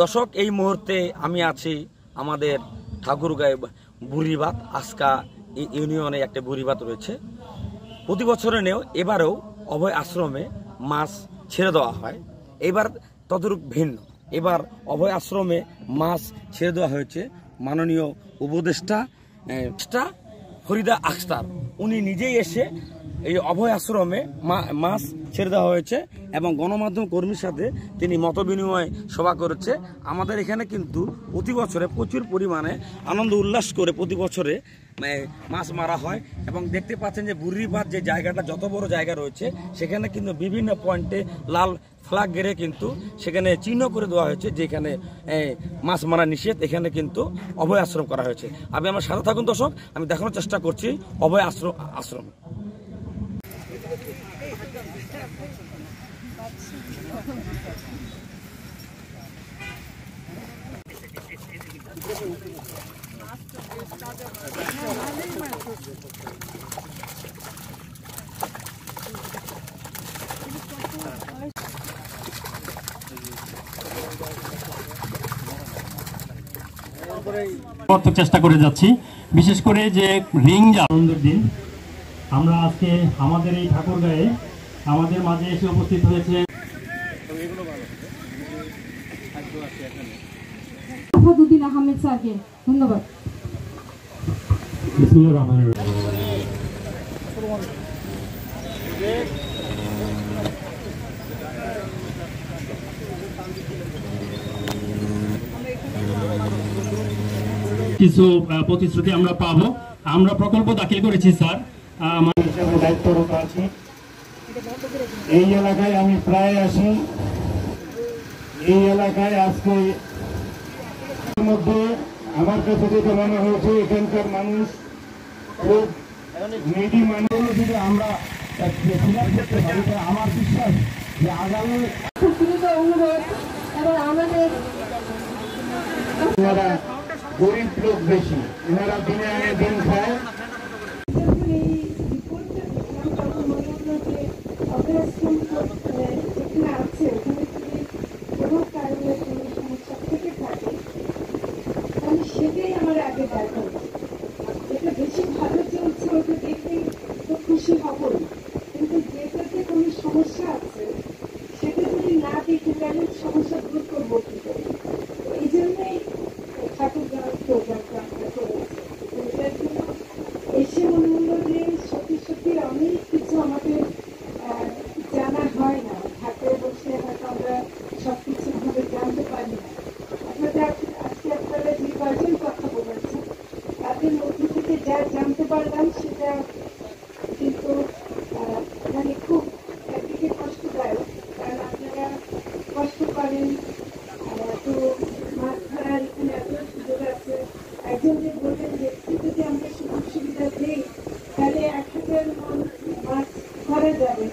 দর্শক, এই মুহূর্তে আমি আছি আমাদের ঠাকুরগাঁও বুড়িবাত আজকা ইউনিয়নে একটা বুড়িবাত রয়েছে। প্রতি বছরে নেও এবারেও অভয় আশ্রমে মাছ ছেড়ে দেওয়া হয়। এবার তদরূপ ভিন্ন। এবার অভয় আশ্রমে মাছ ছেড়ে দেওয়া হয়েছে মাননীয় উপদেষ্টা ফরিদা আখতার। উনি নিজেই এসে এই অভয় আশ্রমে মাছ ছেড়ে দেওয়া হয়েছে এবং গণমাধ্যম কর্মীর সাথে তিনি মতবিনিময় সভা করেছে। আমাদের এখানে কিন্তু প্রতি বছরে প্রচুর পরিমাণে আনন্দ উল্লাস করে প্রতি বছরে মাছ মারা হয় এবং দেখতে পাচ্ছেন যে বুড়িবাত যে জায়গাটা যত বড় জায়গা রয়েছে সেখানে কিন্তু বিভিন্ন পয়েন্টে লাল ফ্ল্যাগ গেড়ে কিন্তু সেখানে চিহ্ন করে দেওয়া হয়েছে যেখানে মাছ মারা নিষেধ। এখানে কিন্তু অভয় আশ্রম করা হয়েছে। আমি আমার সাথে থাকুন দর্শক, আমি দেখানোর চেষ্টা করছি অভয় আশ্রম। চেষ্টা করে যাচ্ছি, বিশেষ করে যে রিং আনন্দের দিন আমরা আজকে আমাদের এই ঠাকুরগাঁয়ে আমাদের মাঝে এসে উপস্থিত হয়েছে দুদিন আহমেদ স্যারকে ধন্যবাদ। কিছু প্রতিশ্রুতি আমরা পাবো। আমরা প্রকল্প দাখিল করেছি স্যার, আমার হিসেবে দায়িত্বরত আছি। এই এলাকায় আমি প্রায় আসি। এই এলাকায় আজকে মধ্যে আমার কাছে যেটা মনে হয়েছে এখানকার মানুষ খুব নিডি মানুষ। যদি আমরা আমার বিশ্বাস যে আগামী অনুরোধ এবং আমাদের গরিব লোক বেশি, এনারা দিনে আনে দিন খায়। সেটাই আমার আগে দেখা যেটা বেশি ভালো চলছে ওটা দেখে তো খুশি হবই, কিন্তু যেটাতে কোনো সমস্যা আছে সেটা যদি না দেখে তাহলে সমস্যা দূর করবো কি করে। এই জন্যই ঠাকুরগাঁও প্রোগ্রামটা আমরা করেছি। এটার জন্য এসে মনে হলো যে সত্যি সত্যি অনেক কিছু আমাদের জানা হয় না। হাতে বসে হয়তো আমরা সবকিছু ভাবে জানতে পারি না। আপনাদের আজকে আপনারা যে কয়েকজন কথা বলেছেন তাদের মধ্যে থেকে যা জানতে পারলাম সেটা কিন্তু মানে খুব একদিকে কষ্টদায়ক, কারণ আপনারা কষ্ট করেন, তো মাছ ধরার এখানে এত সুযোগ আছে। একজন যে বলবেন যে একটু যদি আমরা সুযোগ সুবিধা দিই তাহলে 1000 মন মাছ ধরা যাবে।